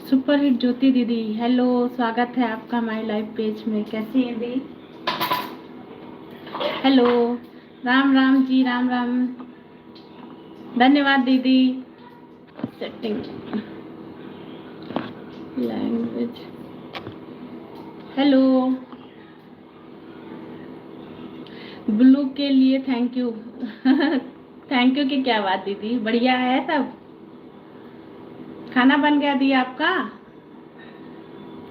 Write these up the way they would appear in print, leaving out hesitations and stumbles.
Super hit ज्योति दीदी, hello, स्वागत है आपका माय लाइव पेज में। कैसी हैं दी? हेलो, राम राम जी, राम राम। धन्यवाद दीदी। Setting language, hello. ब्लू के लिए थैंक यू। थैंक यू की क्या बात दीदी, बढ़िया है सब। खाना बन गया दी आपका?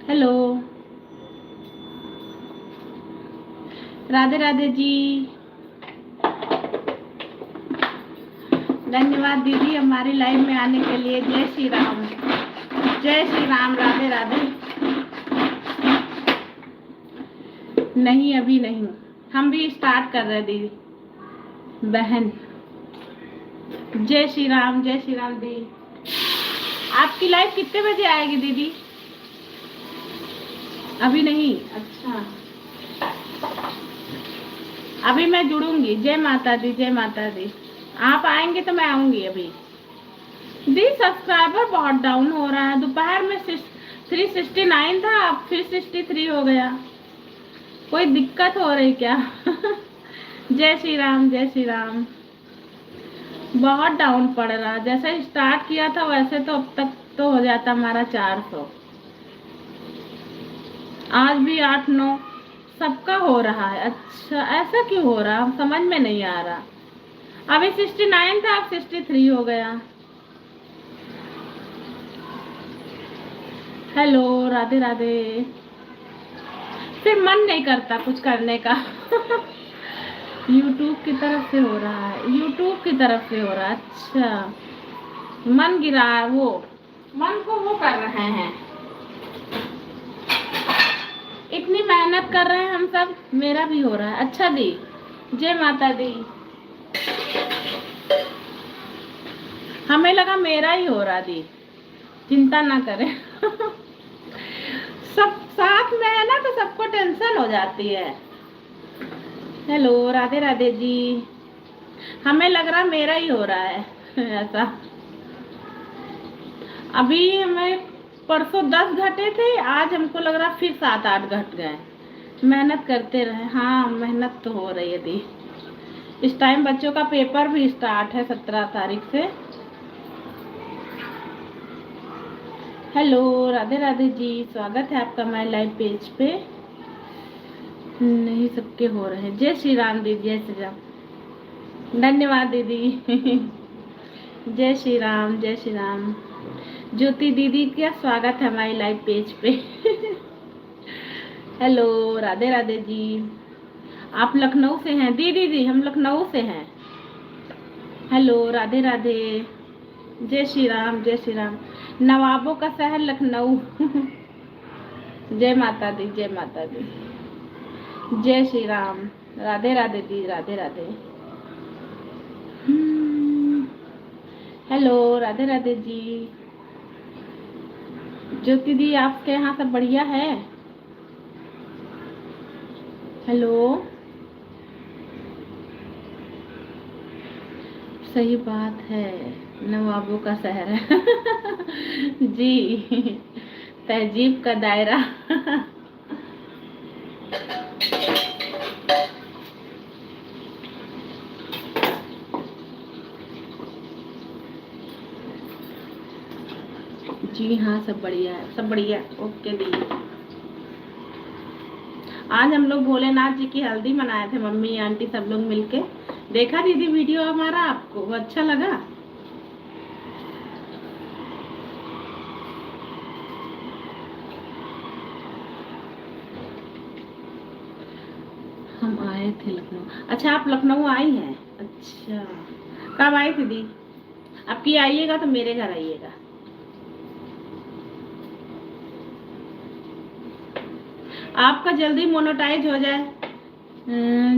हेलो, राधे राधे जी। धन्यवाद दीदी हमारी लाइव में आने के लिए। जय श्री राम, जय श्री राम, राधे राधे। नहीं अभी नहीं, हम भी स्टार्ट कर रहे दीदी बहन। जय श्री राम, जय श्री राम दी। आपकी लाइव कितने बजे आएगी दीदी? अभी नहीं, अच्छा अभी मैं जुड़ूंगी। जय माता दी, जय माता दी। आप आएंगे तो मैं आऊंगी अभी दी। सब्सक्राइबर बहुत डाउन हो रहा है। दोपहर में 369 था, अब फिर 63 हो गया। कोई दिक्कत हो रही क्या? जय श्री राम, जय श्री राम। बहुत डाउन पड़ रहा, जैसे स्टार्ट किया था वैसे तो अब तक तो हो जाता हमारा 400। आज भी 8-9 सबका हो रहा है। अच्छा ऐसा क्यों हो रहा, समझ में नहीं आ रहा। अभी 69 था, अब 63 हो गया। हेलो, राधे राधे। फिर मन नहीं करता कुछ करने का। यूट्यूब की तरफ से हो रहा है, यूट्यूब की तरफ से हो रहा है। अच्छा मन गिरा है, वो मन को वो कर रहे हैं। इतनी मेहनत कर रहे हैं हम सब, मेरा भी हो रहा है। अच्छा दी, जय माता दी। हमें लगा मेरा ही हो रहा दी, चिंता ना करें। सब साथ में है ना तो सबको टेंशन हो जाती है। हेलो, राधे राधे जी। हमें लग रहा मेरा ही हो रहा है ऐसा। अभी हमें परसों 10 घटे थे, आज हमको लग रहा फिर 7-8 घट गए। मेहनत करते रहे। हाँ मेहनत तो हो रही है दी। इस टाइम बच्चों का पेपर भी स्टार्ट है 17 तारीख से। हेलो, राधे राधे जी, स्वागत है आपका माय लाइव पेज पे। नहीं सबके हो रहे हैं। जय श्री राम दीदी, जय श्री राम। धन्यवाद दीदी। जय श्री राम, जय श्री राम। ज्योति दीदी का स्वागत है हमारी लाइव पेज पे। हेलो, राधे राधे जी। आप लखनऊ से हैं? दीदी दी हम लखनऊ से हैं। हेलो, राधे राधे। जय श्री राम, जय श्री राम। नवाबों का शहर लखनऊ। जय माता दी, जय माता दी। जय श्री राम, राधे राधे दी, राधे राधे। हेलो, राधे राधे जी। ज्योति दी आपके यहाँ सब बढ़िया है? हेलो, सही बात है, नवाबों का शहर है। जी, तहजीब का दायरा। जी हाँ सब बढ़िया है, सब बढ़िया। ओके दी। आज हम लोग भोलेनाथ जी की हल्दी मनाए थे, मम्मी आंटी सब लोग मिलके। देखा दीदी वीडियो हमारा? आपको वो अच्छा लगा? हम आए थे लखनऊ। अच्छा आप लखनऊ आई हैं? अच्छा कब आई थी दी? आपकी आइएगा तो मेरे घर आइएगा। आपका जल्दी मोनेटाइज हो जाए।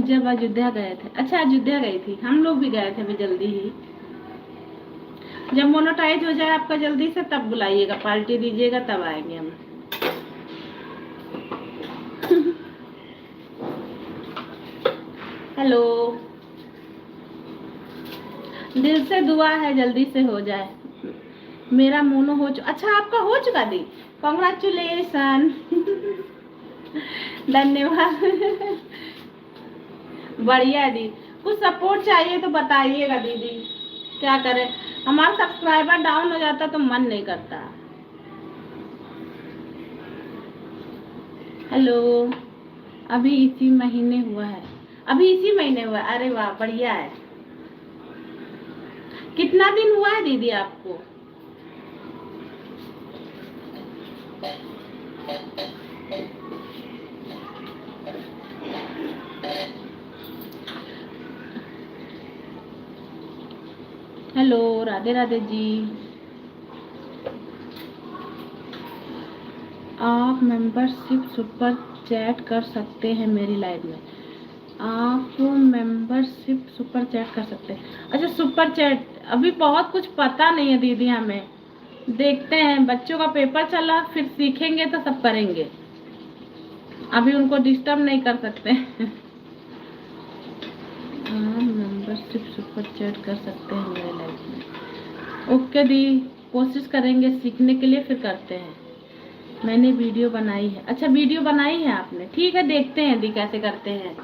जब अयोध्या गए थे। अच्छा अयोध्या गई थी, हम लोग भी गए थे अभी जल्दी ही। जब मोनेटाइज हो जाए आपका जल्दी से तब बुलाइएगा, पार्टी दीजिएगा तब आएंगे हम। हेलो, दिल से दुआ है जल्दी से हो जाए। मेरा मोनो हो चुका। अच्छा आपका हो चुका दी, कॉन्ग्रेचुलेसन। धन्यवाद। बढ़िया है दी। कुछ सपोर्ट चाहिए तो बताइएगा दीदी, क्या करें, हमारा सब्सक्राइबर डाउन हो जाता तो मन नहीं करता। हेलो, अभी इसी महीने हुआ है, अभी इसी महीने हुआ है। अरे वाह बढ़िया है। कितना दिन हुआ है दीदी आपको? हेलो, राधे राधे जी। आप मेंबरशिप सुपर चैट कर सकते हैं मेरी लाइव में। आप मेंबरशिप सुपर चैट कर सकते हैं। अच्छा सुपर चैट, अभी बहुत कुछ पता नहीं है दीदी हमें, देखते हैं, बच्चों का पेपर चला फिर सीखेंगे तो सब करेंगे, अभी उनको डिस्टर्ब नहीं कर सकते। हाँ मेंबरशिप सुपर चैट कर सकते हैं मेरे लाइफ में। ओके दी, कोशिश करेंगे सीखने के लिए, फिर करते हैं। मैंने वीडियो बनाई है। अच्छा वीडियो बनाई है आपने, ठीक है देखते हैं दी कैसे करते हैं।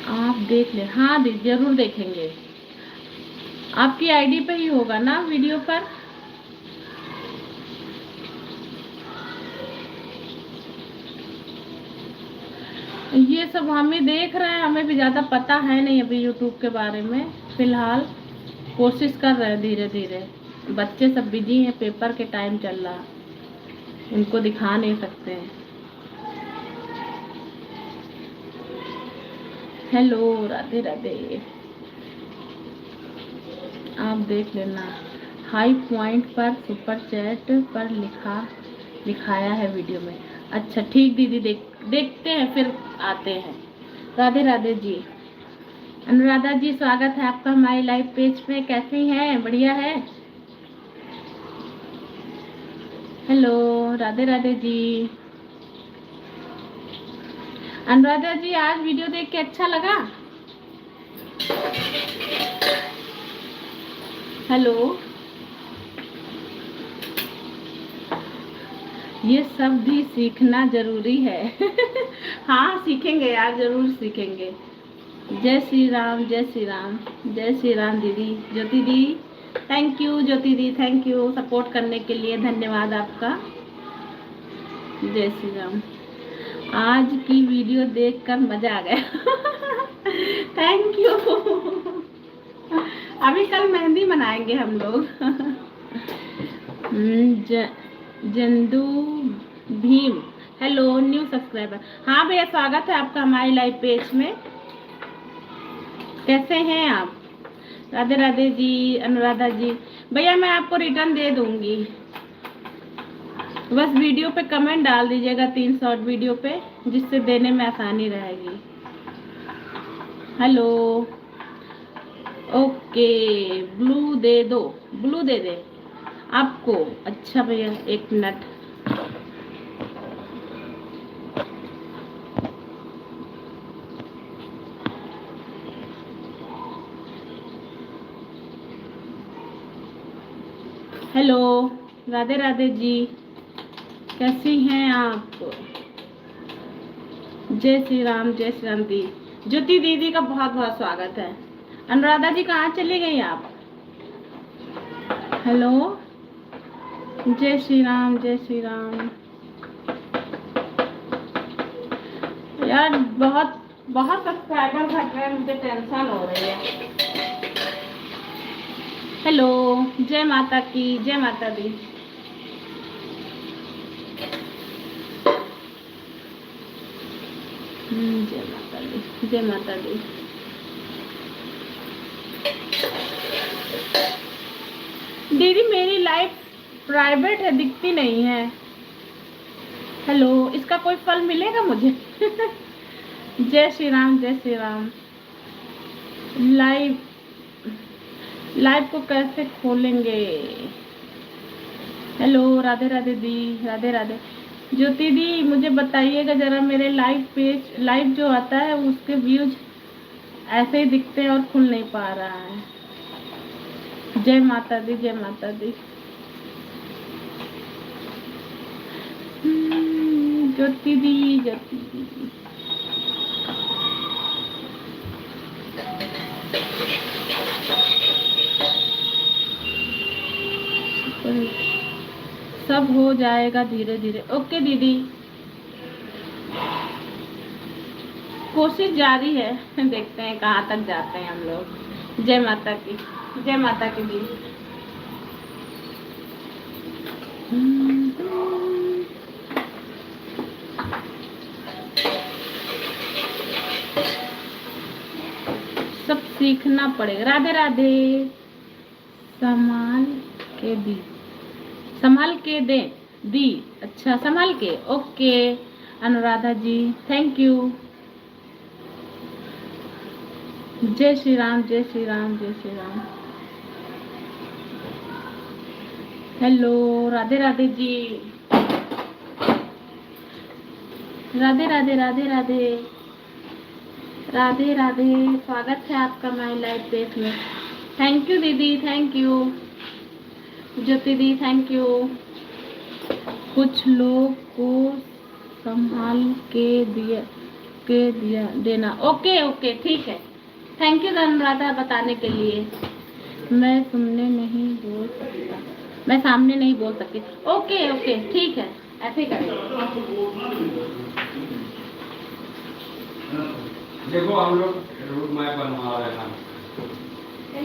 आप देख ले। हाँ दी जरूर देखेंगे, आपकी आईडी पे ही होगा ना वीडियो पर। ये सब हमें देख रहे हैं, हमें भी ज़्यादा पता है नहीं अभी यूट्यूब के बारे में, फिलहाल कोशिश कर रहे हैं धीरे धीरे। बच्चे सब बिजी हैं, पेपर के टाइम चल रहा, उनको दिखा नहीं सकते हैं। हेलो राधे राधे, आप देख लेना। हाई पॉइंट पर सुपर चैट पर लिखाया है वीडियो में। अच्छा ठीक दीदी, देखते हैं फिर आते हैं। राधे राधे जी। अनुराधा जी स्वागत है आपका हमारी लाइव पेज पे, कैसी हैं? बढ़िया है। हेलो राधे राधे जी। अनुराधा जी आज वीडियो देख के अच्छा लगा। हेलो, ये सब भी सीखना जरूरी है। हाँ सीखेंगे यार, जरूर सीखेंगे। जय श्री राम, जय श्री राम, जय श्री राम दीदी। ज्योति दी थैंक यू, ज्योति दी थैंक यू सपोर्ट करने के लिए, धन्यवाद आपका। जय श्री राम। आज की वीडियो देखकर मजा आ गया। Thank you. अभी कल मेहंदी मनाएंगे हम लोग। जंदू भीम, हेलो न्यू सब्सक्राइबर। हाँ भैया स्वागत है आपका हमारी लाइव पेज में, कैसे हैं आप? राधे राधे जी। अनुराधा जी भैया मैं आपको रिटर्न दे दूंगी, बस वीडियो पे कमेंट डाल दीजिएगा 3 शॉर्ट वीडियो पे, जिससे देने में आसानी रहेगी। हेलो ओके, ब्लू दे दो, ब्लू दे दे आपको। अच्छा भैया एक मिनट। हेलो राधे राधे जी, कैसी हैं आप? जय श्री राम, जय श्री राम दी। ज्योति दीदी का बहुत बहुत स्वागत है। अनुराधा जी कहाँ चली गई आप? हेलो, जय श्री राम, जय श्री राम। यार बहुत बहुत सब्सक्राइबर घट रहे हैं, मुझे टेंशन हो रही है। हेलो, जय माता की, जय माता दी। जय माता दी, जय माता दी। दीदी मेरी लाइफ प्राइवेट है, दिखती नहीं है। हेलो, इसका कोई फल मिलेगा मुझे? जय श्री राम, जय श्री राम। लाइव को कैसे खोलेंगे? हेलो राधे राधे दी, राधे राधे। ज्योति दी मुझे बताइएगा जरा, मेरे लाइव पेज लाइव जो आता है उसके व्यूज ऐसे ही दिखते हैं और खुल नहीं पा रहा है। जय माता दी, जय माता दी। ज्योति दी, ज्योति दी। सब हो जाएगा धीरे धीरे। ओके दीदी, कोशिश जारी है, देखते हैं कहाँ तक जाते हैं हम लोग। जय माता की, जय माता की दी। सब सीखना पड़ेगा। राधे राधे। संभाल के दी, संभाल के दे दी। अच्छा, संभाल के। Okay Anuradha ji, thank you. जय श्री राम, जय श्री राम, जय श्री राम। हेलो राधे राधे जी। राधे राधे, राधे राधे, राधे राधे। स्वागत है आपका माय लाइव पेज में। थैंक यू दीदी, थैंक यू। ज्योति दी, थैंक यू। कुछ लोग को संभाल के दिया देना। ओके ओके, ठीक है। थैंक यू अनुराधा बताने के लिए। मैं सामने नहीं बोल सकता, मैं सामने नहीं बोल सकती। ओके ओके, ठीक है, ऐसे ही करेंगे। देखो हम लोग रूट मैप बनवा रहे हैं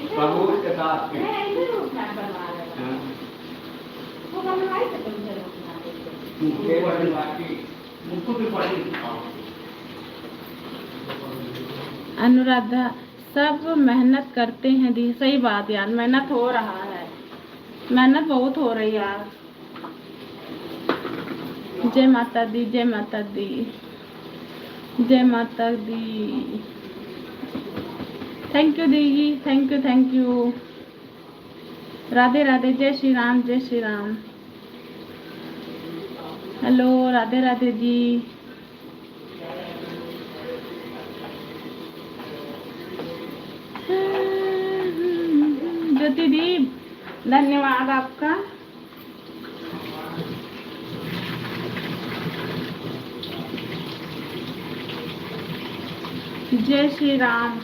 सबूत के साथ। रूट मैप बनवा रहे हैं, वो बनवाई थे तुमसे रूट मैप। अनुराधा, सब मेहनत करते हैं दी। सही बात यार, मेहनत हो रहा है, मेहनत बहुत हो रही है यार। जय माता दी, जय माता दी, जय माता दी। थैंक यू दीदी, thank you, thank you. Radhe Radhe, जय श्री राम, जय श्री राम। हेलो राधे राधे जी। ज्योति दी, धन्यवाद आपका। जय श्री राम।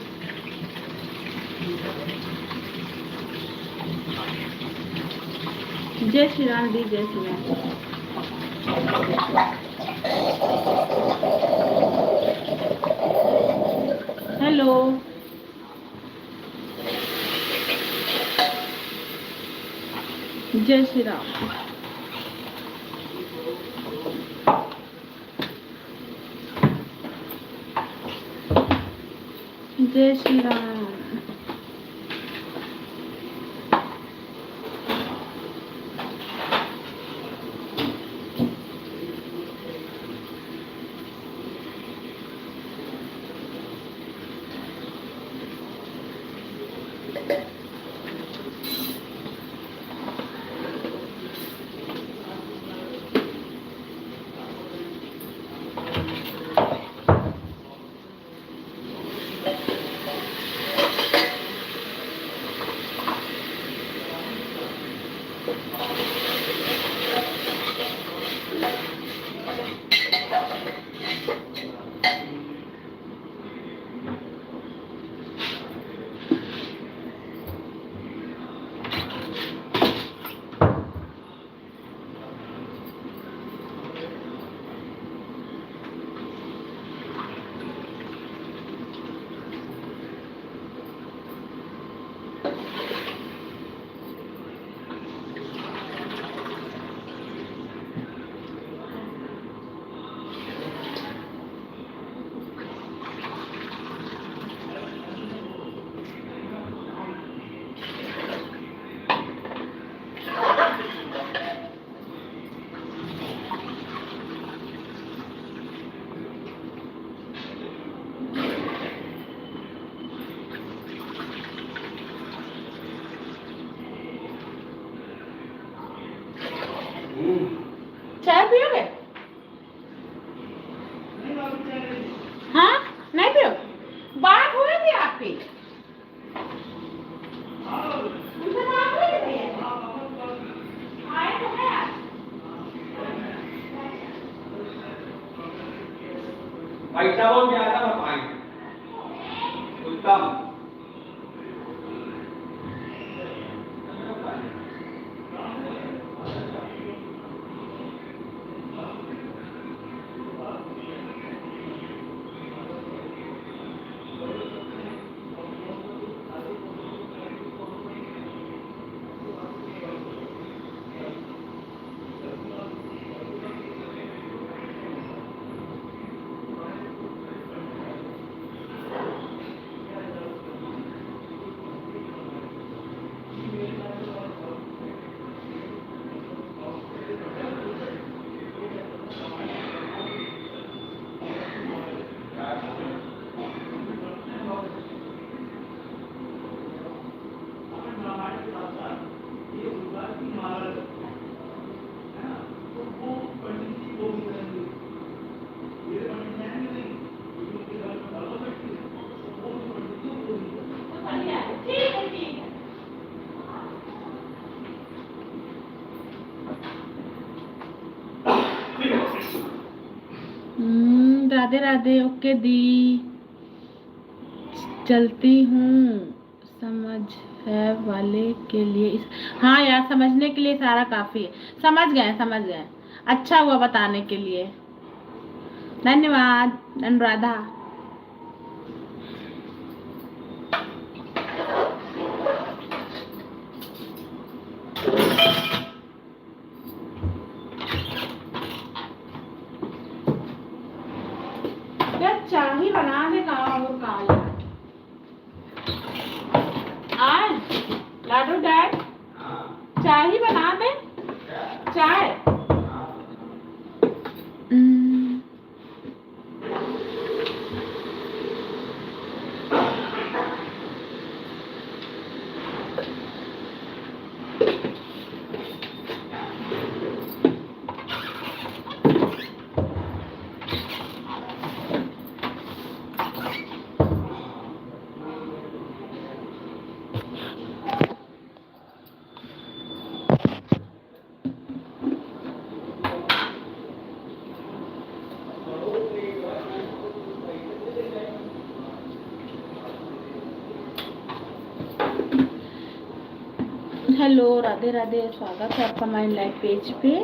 जय श्री राम दी, जय श्री राम। हेलो जय श्री राम। जय श्री राम। चाय पियोगे? हाँ, नहीं पियो? बात हुई थी आप आपके? उनसे बात हुई थी भैया? आए तो है आज? पैसा वो ज्यादा ना पाएंगे उत्तम राधे राधे। ओके दी, चलती हूँ समझ है वाले के लिए। हाँ यार, समझने के लिए सारा काफी है। समझ गए समझ गए, अच्छा हुआ बताने के लिए, धन्यवाद अनुराधा। चाय ही बना दे कहाँ और कहाँ आज लाडू डैड, चाय ही बना दे, चाय। हेलो राधे राधे, स्वागत है आपका हमारे लाइव पेज पे।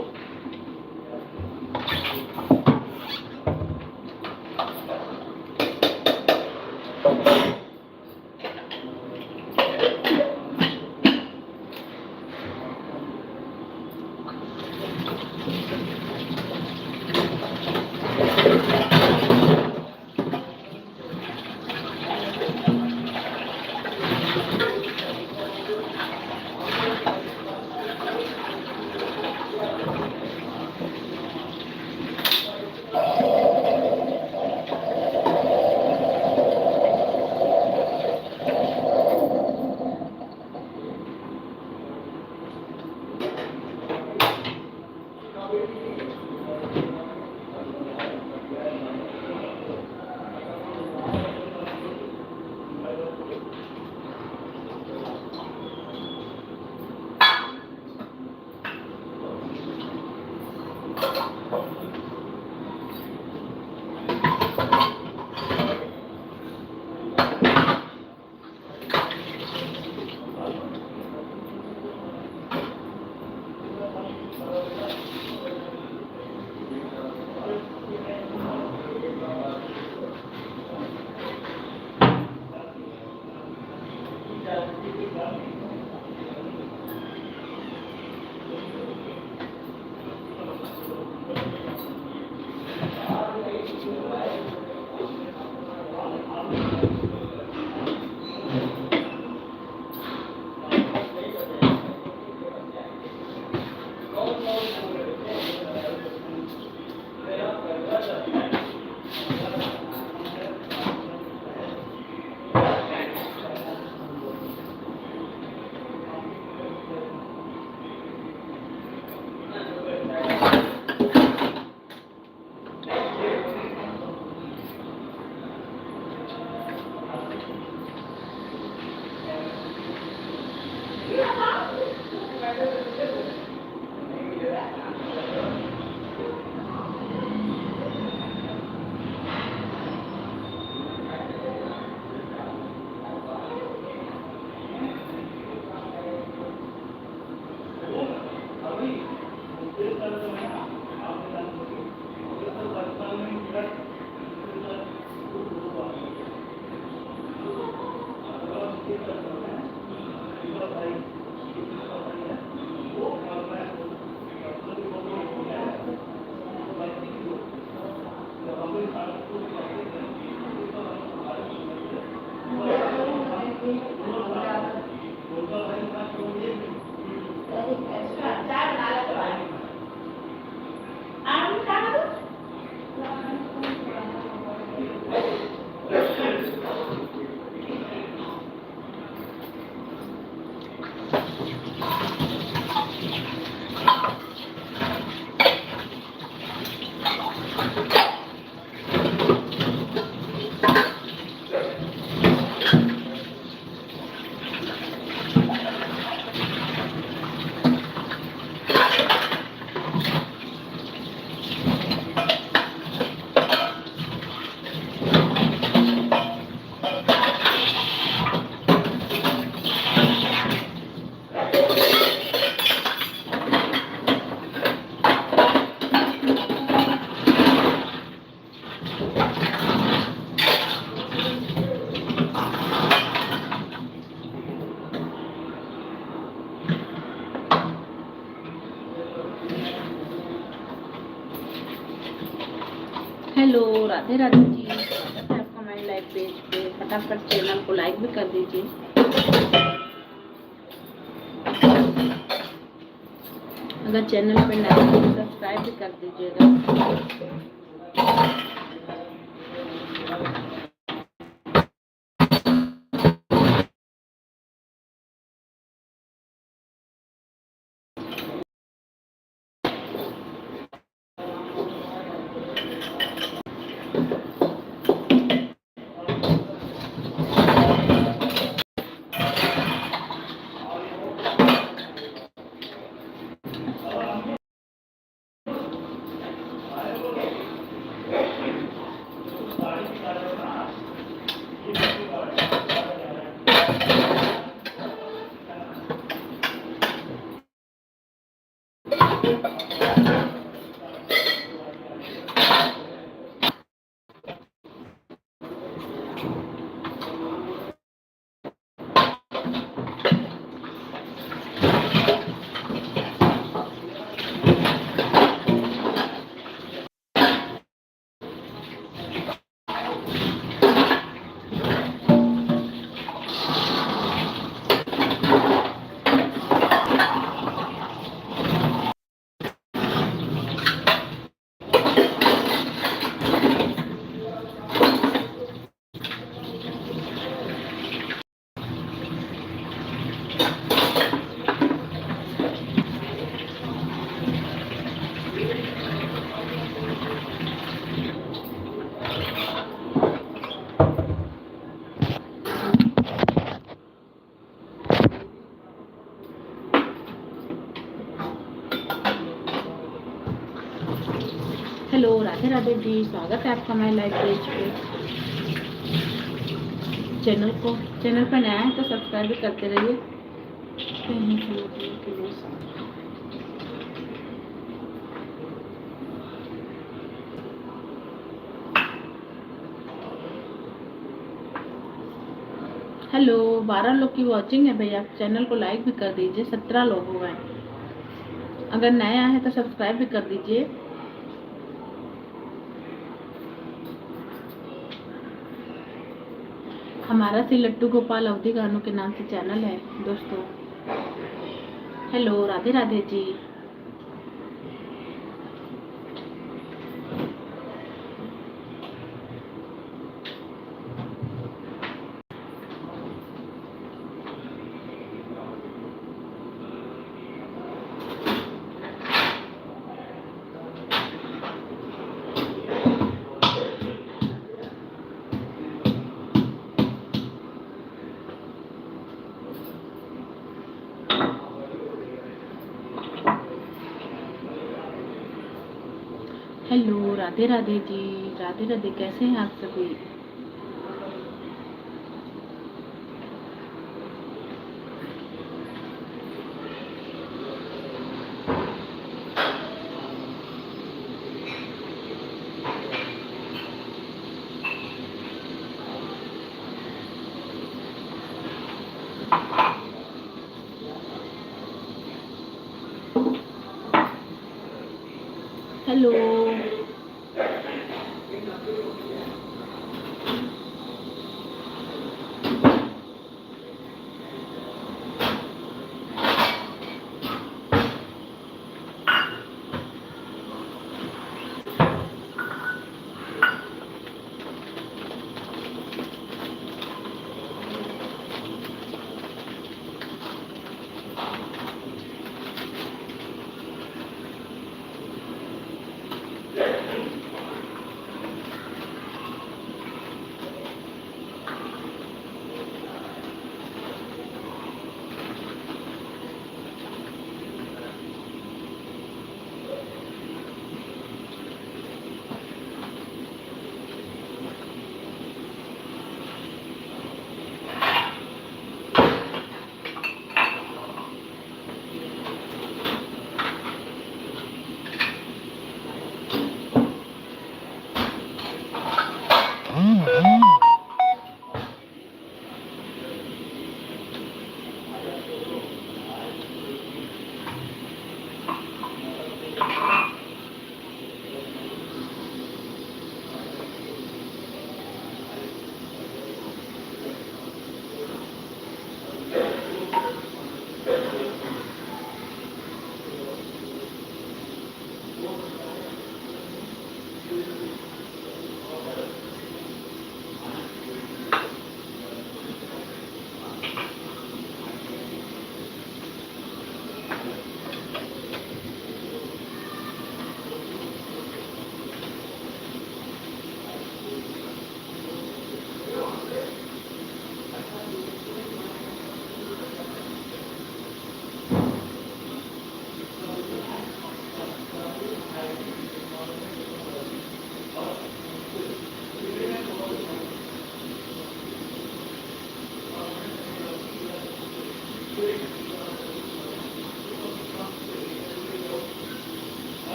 राधे राधे जी, स्वागत है आपका हमारे लाइव पेज पे। फटाफट चैनल को लाइक भी कर दीजिए। अगर चैनल पे नए हैं तो सब्सक्राइब भी कर दीजिएगा। हेलो राधे राधे जी, स्वागत है आपका हमारे लाइव पेज पे। चैनल पर नया है तो सब्सक्राइब भी करते रहिए। हेलो, 12 लोग की वॉचिंग है भैया। चैनल को लाइक भी कर दीजिए। 17 लोग हो गए। अगर नया है तो सब्सक्राइब भी कर दीजिए। हमारा श्री लट्टू गोपाल अवधि गानों के नाम से चैनल है दोस्तों। हेलो राधे राधे जी। हेलो राधे राधे जी, राधे राधे। कैसे हैं आप सभी? हेलो